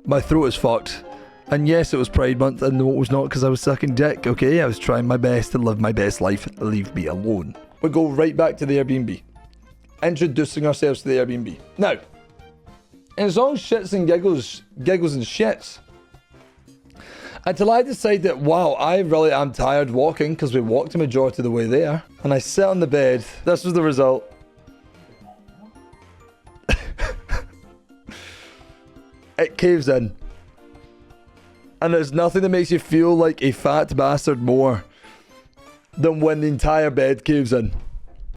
My throat is fucked. And yes, it was Pride Month, and no, it was not because I was sucking dick, okay? I was trying my best to live my best life. Leave me alone. We go right back to the Airbnb. Introducing ourselves to the Airbnb. Now, it's all shits and giggles and shits. Until I decide that, wow, I really am tired walking, because we walked the majority of the way there. And I sit on the bed. This was the result. It caves in. And there's nothing that makes you feel like a fat bastard more than when the entire bed caves in.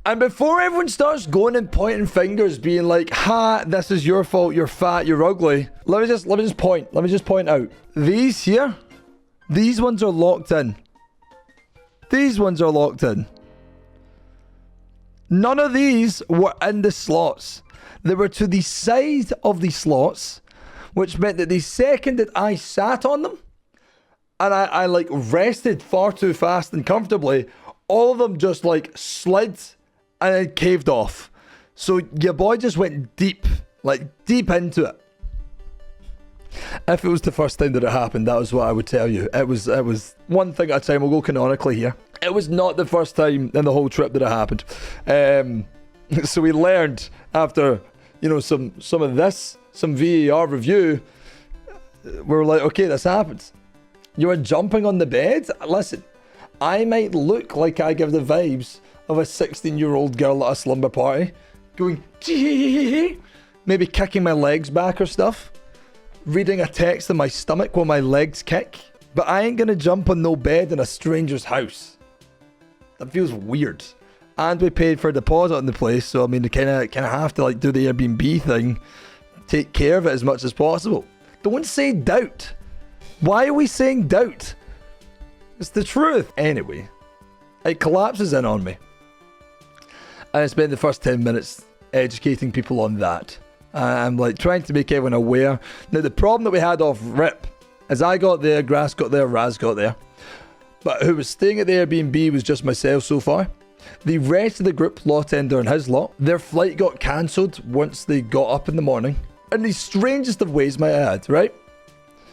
And before everyone starts going and pointing fingers, being like, ha, this is your fault, you're fat, you're ugly. Let me just point out. These here, these ones are locked in. These ones are locked in. None of these were in the slots. They were to the side of the slots, which meant that the second that I sat on them, and I like rested far too fast and comfortably, all of them just like slid and then caved off. So your boy just went deep, like deep into it. If it was the first time that it happened, that was what I would tell you. It was one thing at a time. We'll go canonically here. It was not the first time in the whole trip that it happened. So we learned after, you know, some of this, some VAR review, we were like, okay, this happens. You were jumping on the bed? Listen, I might look like I give the vibes of a 16-year-old girl at a slumber party, going, maybe kicking my legs back or stuff, reading a text in my stomach while my legs kick. But I ain't gonna jump on no bed in a stranger's house. That feels weird. And we paid for a deposit on the place, so I mean, they kind of have to like do the Airbnb thing, take care of it as much as possible. Don't say doubt. Why are we saying doubt? It's the truth. Anyway, it collapses in on me. And I spent the first 10 minutes educating people on that. I'm like trying to make everyone aware. Now, the problem that we had off rip is I got there, Grass got there, Raz got there. But who was staying at the Airbnb was just myself so far. The rest of the group, Lot Ender and his lot, their flight got cancelled once they got up in the morning. In the strangest of ways, might I add, right?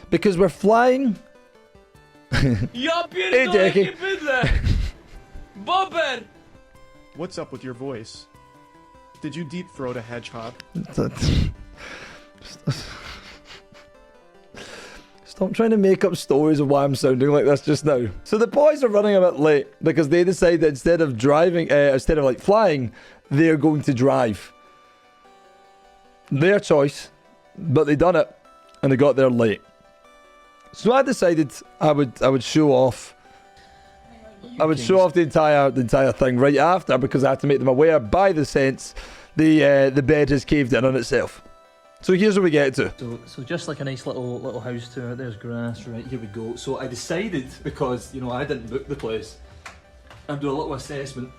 Because we're flying... Ja pierdolę, nie bydlę! Bobber! What's up with your voice? Did you deep throat a hedgehog? Stop trying to make up stories of why I'm sounding like this just now. So the boys are running a bit late because they decided that instead of driving, instead of like flying, they're going to drive. Their choice, but they done it and they got there late. So I decided I would show off. I would show off the entire thing right after, because I had to make them aware by the sense the bed has caved in on itself. So here's where we get to. So just like a nice little house tour. There's Grass, right, here we go. So I decided, because, you know, I didn't book the place, I'd do a little assessment.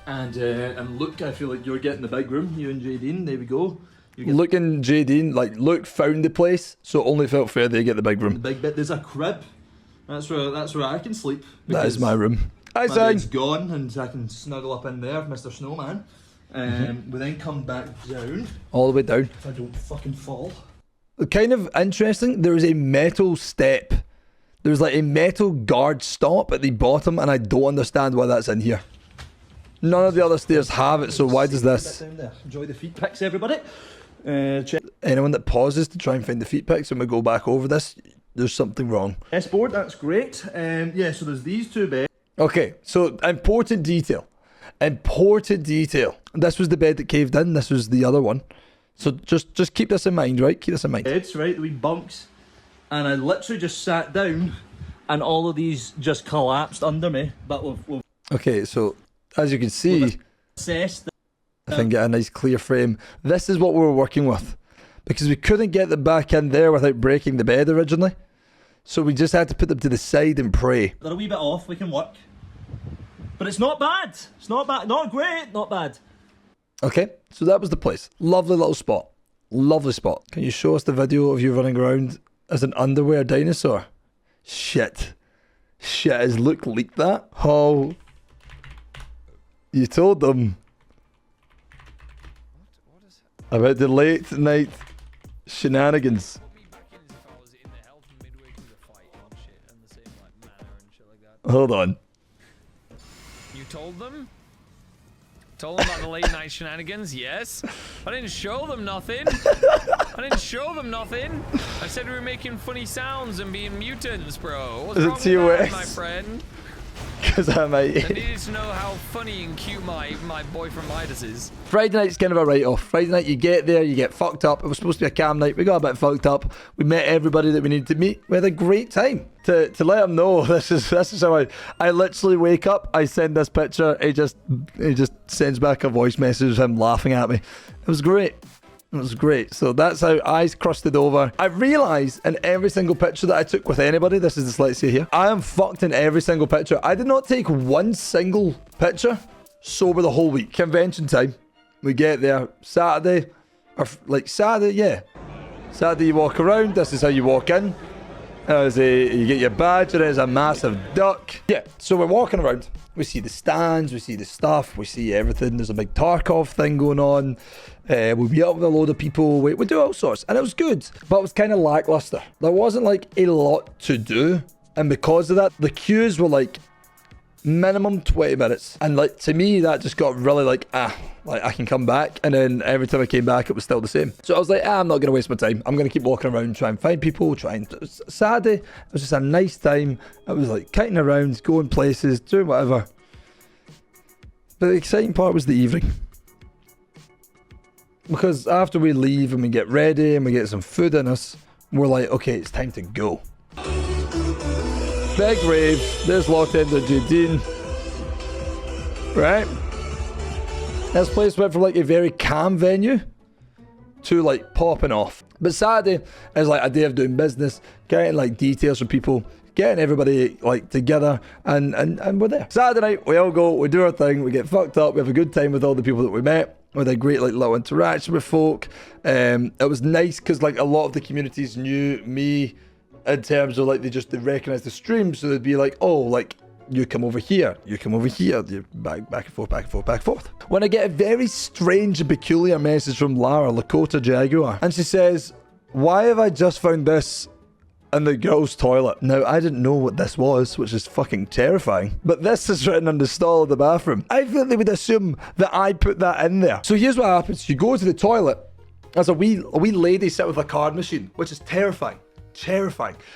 And Luke, I feel like you're getting the big room, you and Jadine, there we go. Luke and Jadine, like, Luke found the place, so it only felt fair they get the big room. The big bit, there's a crib. That's where I can sleep. That is my room. My bed's gone, and I can snuggle up in there, Mr. Snowman. We then come back down. All the way down. If I don't fucking fall. Kind of interesting, there is a metal step. There's like a metal guard stop at the bottom, and I don't understand why that's in here. None of the other stairs have it, so why does this? Down there. Enjoy the feet pics, everybody. Check. Anyone that pauses to try and find the feet pics when we go back over this, there's something wrong. S-board, that's great. Yeah, so there's these two beds. Okay, so important detail. Important detail. This was the bed that caved in, this was the other one. So just keep this in mind, right? Keep this in mind. Beds, right, the wee bunks. And I literally just sat down and all of these just collapsed under me. But we've okay, so as you can see, assessed if I can get a nice clear frame, this is what we were working with. Because we couldn't get them back in there without breaking the bed originally. So we just had to put them to the side and pray. They're a wee bit off, we can work. But it's not bad. It's not bad. Not great, not bad. Okay, so that was the place. Lovely little spot. Lovely spot. Can you show us the video of you running around as an underwear dinosaur? Shit. Shit, has Luke leaked that? Oh. You told them about the late night shenanigans. Hold on. You told them? Told them about the late night shenanigans? Yes. I didn't show them nothing. I didn't show them nothing. I said we were making funny sounds and being mutants, bro. What's wrong with that, my friend? Because I might. I needed to know how funny and cute my boyfriend Midas is. Friday night's kind of a write-off. Friday night, you get there, you get fucked up. It was supposed to be a calm night. We got a bit fucked up. We met everybody that we needed to meet. We had a great time. To let them know, this is how I literally wake up. I send this picture. He just sends back a voice message of him laughing at me. It was great. It was great. So that's how eyes crusted over. I realised in every single picture that I took with anybody, this is dyslexia here, I am fucked in every single picture. I did not take one single picture sober the whole week. Convention time. We get there Saturday, or like Saturday, yeah. Saturday you walk around. This is how you walk in. You get your badge, and there's a massive duck. Yeah, so we're walking around. We see the stands, we see the stuff, we see everything. There's a big Tarkov thing going on. We'll meet up with a load of people. We do all sorts, and it was good, but it was kind of lackluster. There wasn't like a lot to do, and because of that, the queues were like minimum 20 minutes, and like to me that just got really like I can come back, and then every time I came back it was still the same. So I was like, I'm not gonna waste my time. I'm gonna keep walking around, try and find people, Saturday it was just a nice time. I was like kiting around, going places, doing whatever, but the exciting part was the evening, because after we leave and we get ready and we get some food in us, we're like, okay, it's time to go. Big rave. There's Lockender Jadine. Right? This place went from like a very calm venue to like popping off. But Saturday is like a day of doing business, getting like details from people, getting everybody like together, and we're there. Saturday night, we all go, we do our thing, we get fucked up, we have a good time with all the people that we met. We had a great like little interaction with folk. It was nice because like a lot of the communities knew me, in terms of like they recognize the stream, so they'd be like, oh, like you come over here, you back and forth. When I get a very strange and peculiar message from Lara, Lakota Jaguar, and she says, why have I just found this in the girls' toilet? Now, I didn't know what this was, which is fucking terrifying, but this is written on the stall of the bathroom. I think they would assume that I put that in there. So here's what happens. You go to the toilet, there's a wee lady sat with a card machine, which is terrifying,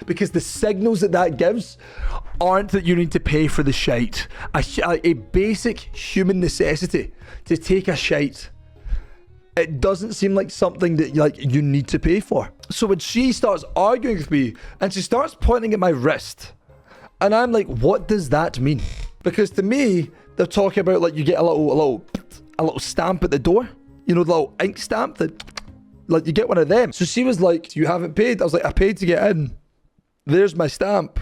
because the signals that gives aren't that you need to pay for the shite. A basic human necessity to take a shite. It doesn't seem like something that like you need to pay for. So when she starts arguing with me and she starts pointing at my wrist, and I'm like, what does that mean? Because to me, they're talking about like you get a little stamp at the door, you know, the little ink stamp that. Like, you get one of them. So she was like, you haven't paid? I was like, I paid to get in. There's my stamp.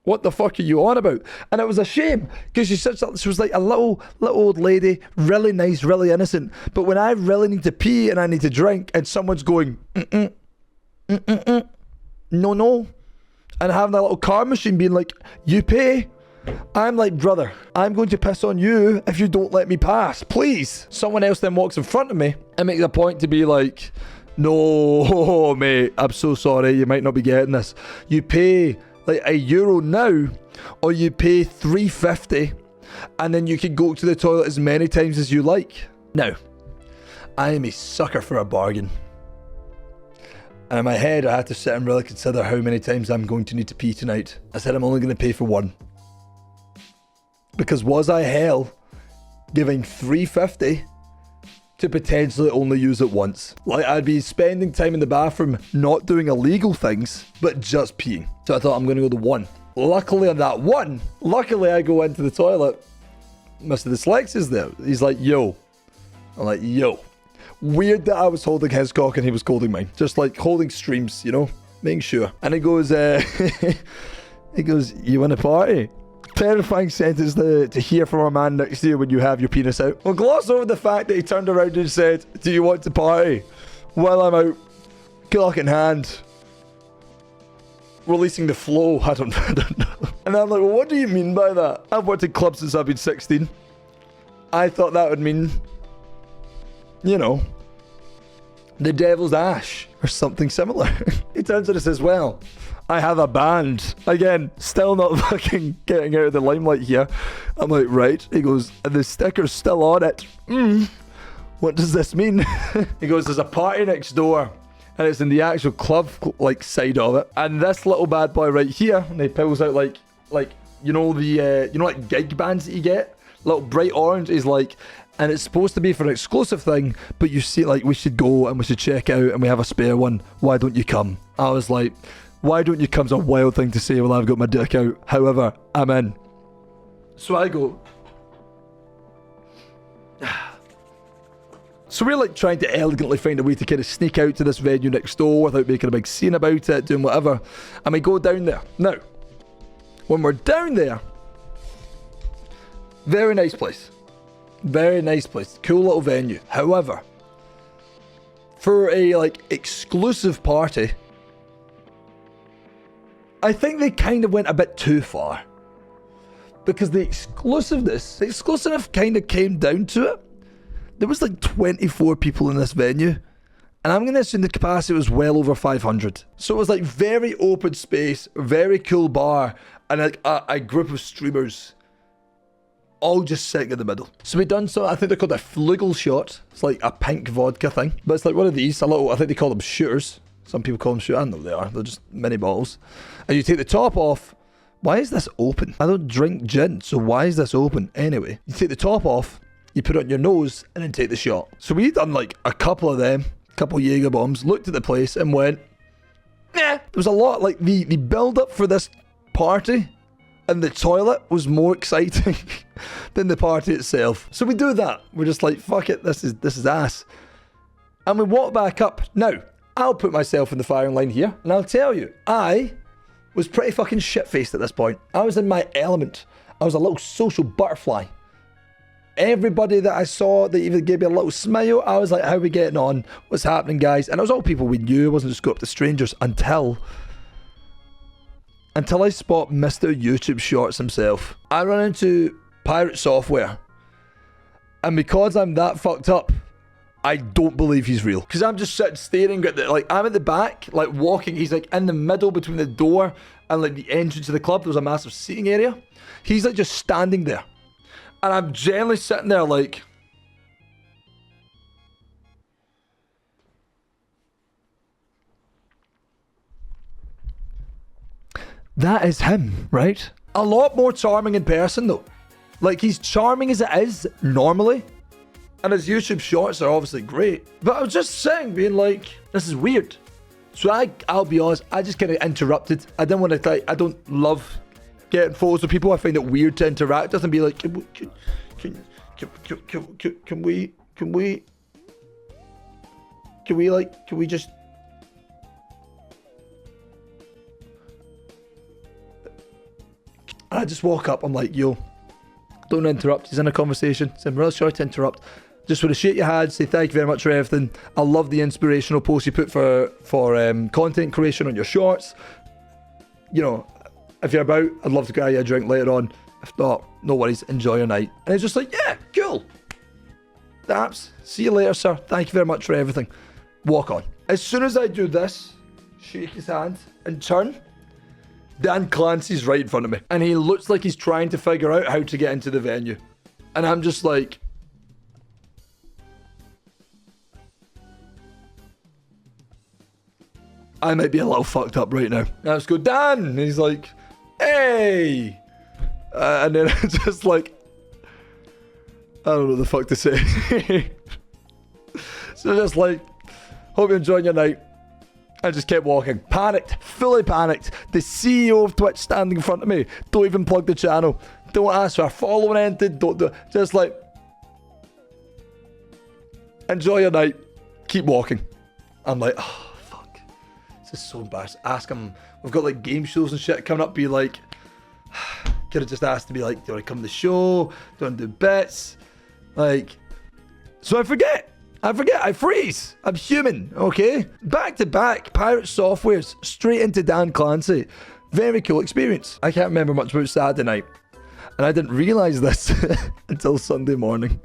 What the fuck are you on about? And it was a shame, because she was like a little old lady, really nice, really innocent. But when I really need to pee and I need to drink, and someone's going, no, and having that little card machine being like, you pay. I'm like, brother, I'm going to piss on you if you don't let me pass, please. Someone else then walks in front of me and makes a point to be like, no, mate, I'm so sorry, you might not be getting this. You pay like €1 now, or you pay $3.50, and then you can go to the toilet as many times as you like. Now, I am a sucker for a bargain. And in my head, I had to sit and really consider how many times I'm going to need to pee tonight. I said I'm only going to pay for one. Because was I hell giving $3.50 to potentially only use it once? Like, I'd be spending time in the bathroom not doing illegal things, but just peeing. So I thought I'm going to go to one. Luckily on that one, I go into the toilet. Mr. Dyslexia's there. He's like, yo. I'm like, yo. Weird that I was holding his cock and he was holding mine. Just like holding streams, you know, making sure. And he goes, he goes, you want a party? Terrifying sentence to hear from a man next to you when you have your penis out. Well, gloss over the fact that he turned around and said, do you want to party? While I'm out, cock in hand, releasing the flow. I don't know. And I'm like, well, what do you mean by that? I've worked in clubs since I've been 16. I thought that would mean, you know, the devil's ash or something similar. He turns to it and says, well, I have a band. Again, still not fucking getting out of the limelight here. I'm like, right. He goes, the sticker's still on it. What does this mean? He goes, there's a party next door. And it's in the actual club, like, side of it. And this little bad boy right here, and he pulls out, like, you know, like, gig bands that you get? Little bright orange is like, and it's supposed to be for an exclusive thing, but you see, like, we should go and we should check out and we have a spare one. Why don't you come? I was like, why don't you come's a wild thing to say while I've got my dick out. However, I'm in. So I go. So we're like trying to elegantly find a way to kind of sneak out to this venue next door without making a big scene about it, doing whatever. And we go down there. Now, when we're down there, very nice place. Very nice place. Cool little venue. However, for a like exclusive party, I think they kind of went a bit too far. Because the exclusive kind of came down to it. There was like 24 people in this venue. And I'm going to assume the capacity was well over 500. So it was like very open space, very cool bar, and like a group of streamers all just sitting in the middle. So we done so, I think they're called a Flugel shot. It's like a pink vodka thing. But it's like one of these, I think they call them shooters. Some people call them shooters. I know they are. They're just mini bottles. And you take the top off. Why is this open? I don't drink gin, so why is this open? Anyway, you take the top off, you put it on your nose, and then take the shot. So we done like a couple of them, a couple of Jaeger bombs, looked at the place and went, nah. There was a lot, like the build up for this party and the toilet was more exciting than the party itself. So we do that. We're just like, fuck it, this is ass. And we walk back up. Now, I'll put myself in the firing line here, and I'll tell you, I was pretty fucking shit-faced at this point. I was in my element. I was a little social butterfly. Everybody that I saw that even gave me a little smile, I was like, how are we getting on? What's happening, guys? And it was all people we knew. It wasn't just go up to strangers until I spot Mr. YouTube Shorts himself. I run into Pirate Software. And because I'm that fucked up, I don't believe he's real. Because I'm just sitting staring at the, like, I'm at the back, like walking. He's like in the middle between the door and like the entrance to the club. There was a massive seating area. He's like just standing there. And I'm generally sitting there like, that is him, right? A lot more charming in person though. Like, he's charming as it is normally. And his YouTube shorts are obviously great. But I was just sitting being like, this is weird. So I'll be honest, I just kind of interrupted. I didn't want to, I don't love getting photos with people. I find it weird to interact with and be like, can we just... I just walk up, I'm like, yo, don't interrupt. He's in a conversation. So I'm really sorry to interrupt. Just want to shake your hand, say thank you very much for everything. I love the inspirational posts you put for content creation on your shorts. You know, if you're about, I'd love to get you a drink later on. If not, no worries, enjoy your night. And he's just like, yeah, cool. Daps, see you later, sir. Thank you very much for everything. Walk on. As soon as I do this, shake his hand and turn, Dan Clancy's right in front of me. And he looks like he's trying to figure out how to get into the venue. And I'm just like... I might be a little fucked up right now. And I just go, Dan! And he's like, hey! And then it's just like... I don't know what the fuck to say. So just like, hope you're enjoying your night. I just kept walking. Panicked. Fully panicked. The CEO of Twitch standing in front of me. Don't even plug the channel. Don't ask for a following anything. Don't do it. Just like... Enjoy your night. Keep walking. I'm like, oh, fuck. This is so embarrassing. Ask him. We've got like game shows and shit coming up. Be like... Could have just asked to be like, do you want to come to the show? Do you want to do bits? Like... So I forget. I freeze. I'm human, okay? Back to back, Pirate Softwares, straight into Dan Clancy. Very cool experience. I can't remember much about Saturday night. And I didn't realise this until Sunday morning.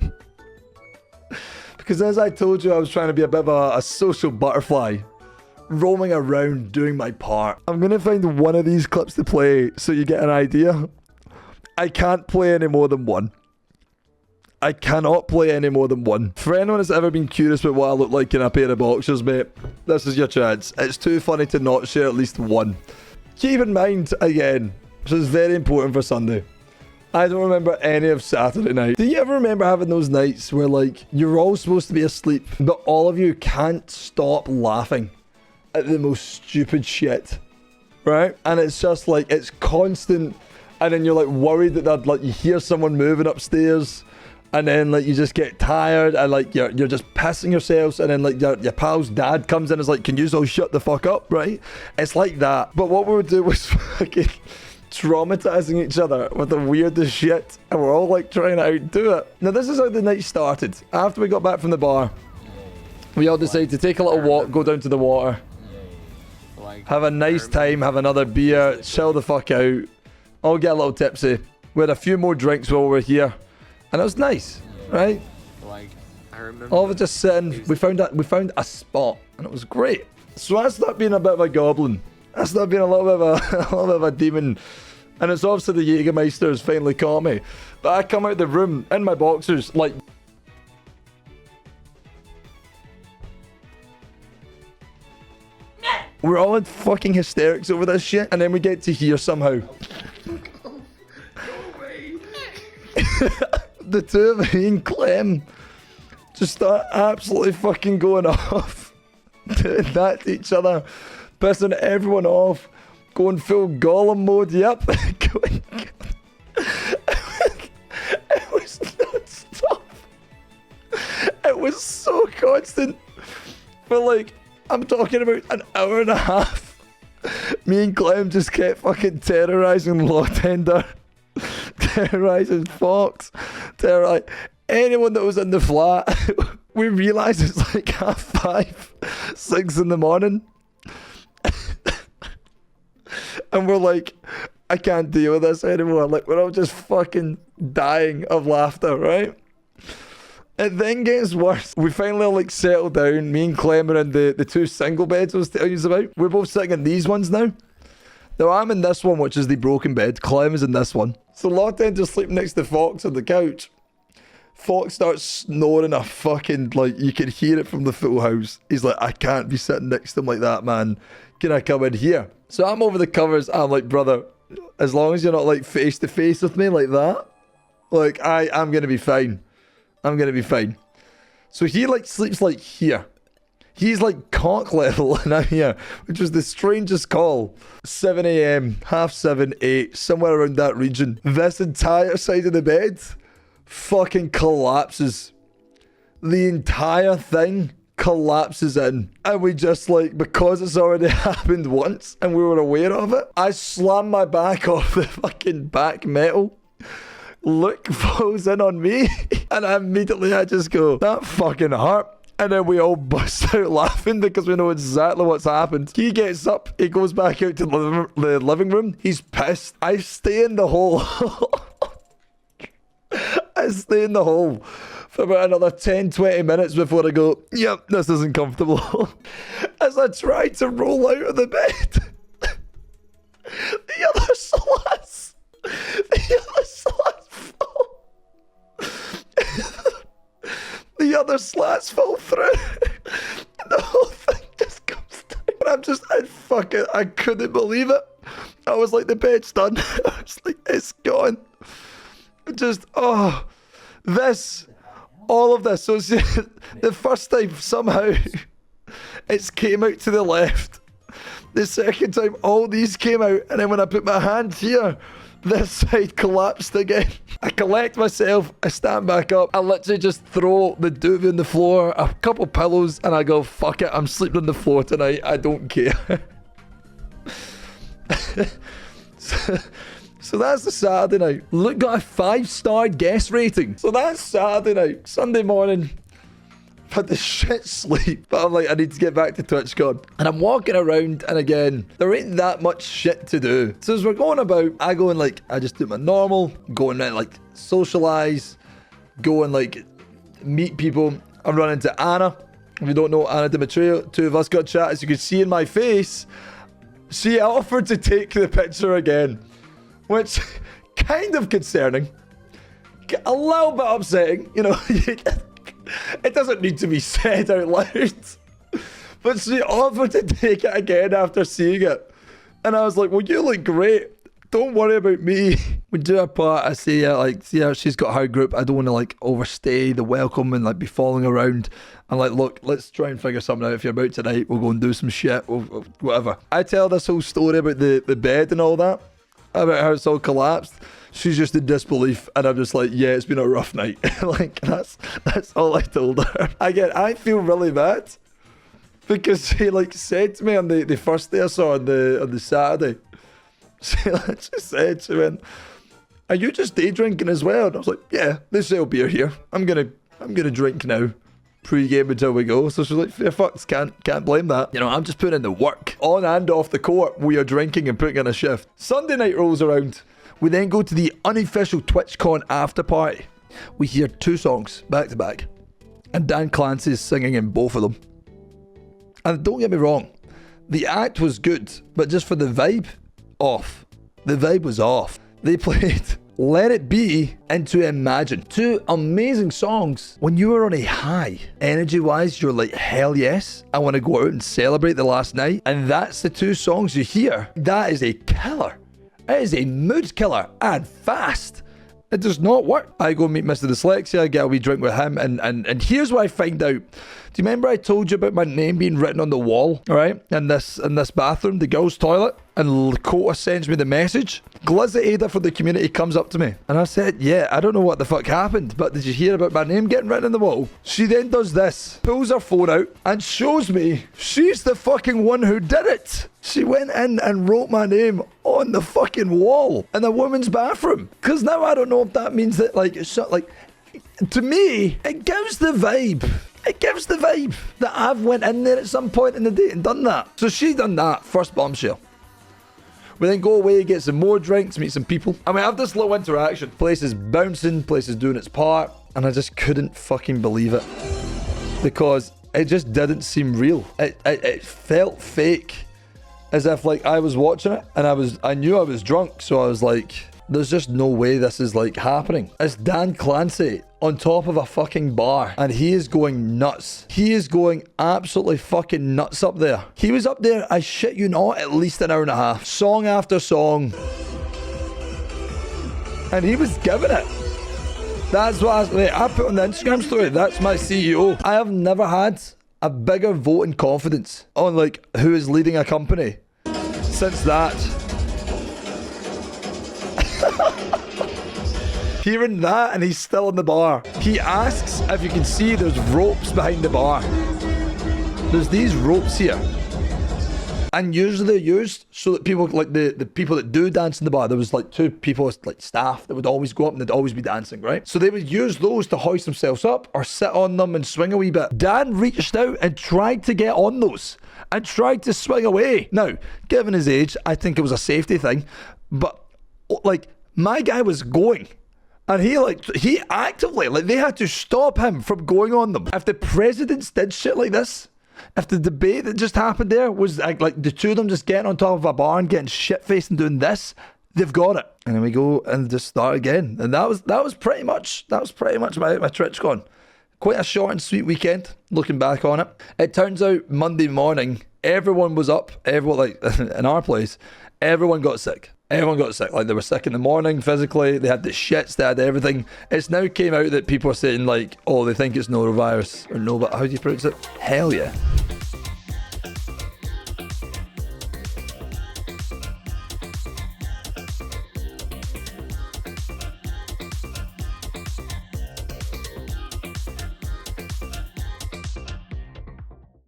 Because as I told you, I was trying to be a bit of a social butterfly. roaming around doing my part. I'm gonna find one of these clips to play so you get an idea. I can't play any more than one. I cannot play any more than one. For anyone that's ever been curious about what I look like in a pair of boxers, mate, this is your chance. It's too funny to not share at least one. Keep in mind, again, this is very important for Sunday, I don't remember any of Saturday night. Do you ever remember having those nights where, like, you're all supposed to be asleep, but all of you can't stop laughing at the most stupid shit, right? And it's just like, it's constant, and then you're like worried that like you hear someone moving upstairs, and then like you just get tired, and like you're just pissing yourselves, and then like your pal's dad comes in and is like, can you all shut the fuck up, right? It's like that. But what we would do was fucking traumatizing each other with the weirdest shit, and we're all like trying to outdo it. Now this is how the night started. After we got back from the bar, we all decided to take a little walk, go down to the water, have a nice time, have another beer, chill the fuck out, all get a little tipsy. We had a few more drinks while we were here, and it was nice, right? Like, I remember all of it just sitting. We found a spot, and it was great. So that's not being a bit of a goblin. That's not being a little bit of a little bit of a demon. And it's obviously the Jägermeister has finally caught me. But I come out the room in my boxers, like, we're all in fucking hysterics over this shit, and then we get to hear somehow. The two of me and Clem just start absolutely fucking going off, doing that to each other, pissing everyone off, going full Gollum mode. Yep. It was non-stop. It was so constant. For like, I'm talking about an hour and a half. Me and Clem just kept fucking terrorizing Lawtender, terrorizing Fox, terrorizing anyone that was in the flat. We realised it's like 5:30, 6 in the morning. And we're like, I can't deal with this anymore. Like, we're all just fucking dying of laughter, right? It then gets worse. We finally like settle down. Me and Clem are in the two single beds I was telling you about. We're both sitting in these ones now. Now I'm in this one, which is the broken bed. Clem is in this one. So Lawtender's sleeping next to Fox on the couch. Fox starts snoring a fucking, like, you can hear it from the full house. He's like, I can't be sitting next to him like that, man. Can I come in here? So I'm over the covers. I'm like, brother, as long as you're not like face to face with me like that, like I'm going to be fine. I'm going to be fine. So he like sleeps like here. He's like cock level and I'm here, which was the strangest call. 7 a.m, 7:30, 8, somewhere around that region. This entire side of the bed fucking collapses. The entire thing collapses in, and we just like, because it's already happened once and we were aware of it, I slam my back off the fucking back metal. Luke falls in on me and I just go, that fucking hurt. And then we all bust out laughing because we know exactly what's happened. He gets up, he goes back out to the living room, he's pissed. I stay in the hole. I stay in the hole for about another 10-20 minutes before I go, yep, this isn't comfortable. As I try to roll out of the bed, the other slats fall. The other slats fall through. And the whole thing just comes down. And I couldn't believe it. I was like, the bed's done. I was like, it's gone. Just, all of this. So it's the first time somehow it's came out to the left. The second time all these came out, and then when I put my hand here, this side collapsed again. I collect myself, I stand back up, I literally just throw the duvet on the floor, a couple pillows, and I go, fuck it, I'm sleeping on the floor tonight, I don't care. So that's the Saturday night. Look, got a 5-star guest rating. So that's Saturday night. Sunday morning, I've had the shit sleep. But I'm like, I need to get back to TwitchCon. And I'm walking around, and again, there ain't that much shit to do. So as we're going about, I go and like, I just do my normal, go and like socialize, go and like meet people. I run into Anna. If you don't know Anna Demetrio, two of us got chat. As you can see in my face, she offered to take the picture again, which kind of concerning, a little bit upsetting, you know. It doesn't need to be said out loud, but she offered to take it again after seeing it, and I was like, well, you look great, don't worry about me. We do our part. I say, like, see how she's got her group. I don't want to like overstay the welcome and like be falling around. I'm like, look, let's try and figure something out. If you're about tonight, we'll go and do some shit, whatever. I tell this whole story about the bed and all that, about how it's all collapsed. She's just in disbelief, and I'm just like, yeah, it's been a rough night. Like, that's all I told her. Again, I feel really bad because she like said to me on the first day I saw on the Saturday, she said, she went, are you just day drinking as well? And I was like, yeah, they sell beer here. I'm gonna drink now, pre-game until we go. So she's like, fair fucks, can't blame that. You know, I'm just putting in the work on and off the court. We are drinking and putting in a shift. Sunday night rolls around. We then go to the unofficial TwitchCon after party. We hear 2 songs back to back, and Dan Clancy is singing in both of them. And don't get me wrong, the act was good, but just for the vibe, off. The vibe was off. They played Let It Be and To Imagine. 2 amazing songs. When you are on a high, energy-wise, you're like, hell yes, I want to go out and celebrate the last night. And that's the 2 songs you hear. That is a killer. It is a mood killer and fast. It does not work. I go meet Mr. Dyslexia, get a wee drink with him, and here's what I find out. Do you remember I told you about my name being written on the wall, all right, in this bathroom, the girls' toilet? And Lakota sends me the message. Glizzy Ada for the community comes up to me. And I said, yeah, I don't know what the fuck happened, but did you hear about my name getting written on the wall? She then does this, pulls her phone out and shows me she's the fucking one who did it. She went in and wrote my name on the fucking wall in the women's bathroom. Because now I don't know if that means that, like, it's not, like, to me, it gives the vibe. It gives the vibe that I've went in there at some point in the day and done that. So she done that, first bombshell. We then go away, get some more drinks, meet some people. And we have this little interaction. Place is bouncing, place is doing its part. And I just couldn't fucking believe it. Because it just didn't seem real. It felt fake. As if like I was watching it and I knew I was drunk. So I was like, there's just no way this is like happening. It's Dan Clancy on top of a fucking bar and he is going nuts. He is going absolutely fucking nuts up there. He was up there, I shit you not, at least an hour and a half. Song after song. And he was giving it. That's what I put on the Instagram story. That's my CEO. I have never had a bigger vote in confidence on like who is leading a company since that. Hearing that and he's still in the bar. He asks if you can see there's ropes behind the bar. There's these ropes here. And usually they're used so that people, like the people that do dance in the bar, there was like 2 people, like staff, that would always go up and they'd always be dancing, right? So they would use those to hoist themselves up or sit on them and swing a wee bit. Dan reached out and tried to get on those and tried to swing away. Now, given his age, I think it was a safety thing, but like my guy was going. And he actively, like they had to stop him from going on them. If the presidents did shit like this, if the debate that just happened there was like the 2 of them just getting on top of a bar and getting shit-faced and doing this, they've got it. And then we go and just start again. And that was pretty much my TwitchCon. Quite a short and sweet weekend, looking back on it. It turns out Monday morning, everyone was up, everyone, like in our place, everyone got sick. Everyone got sick. Like they were sick in the morning physically. They had the shits. They had everything. It's now came out that people are saying like, oh, they think it's norovirus or no, but how do you pronounce it? Hell yeah.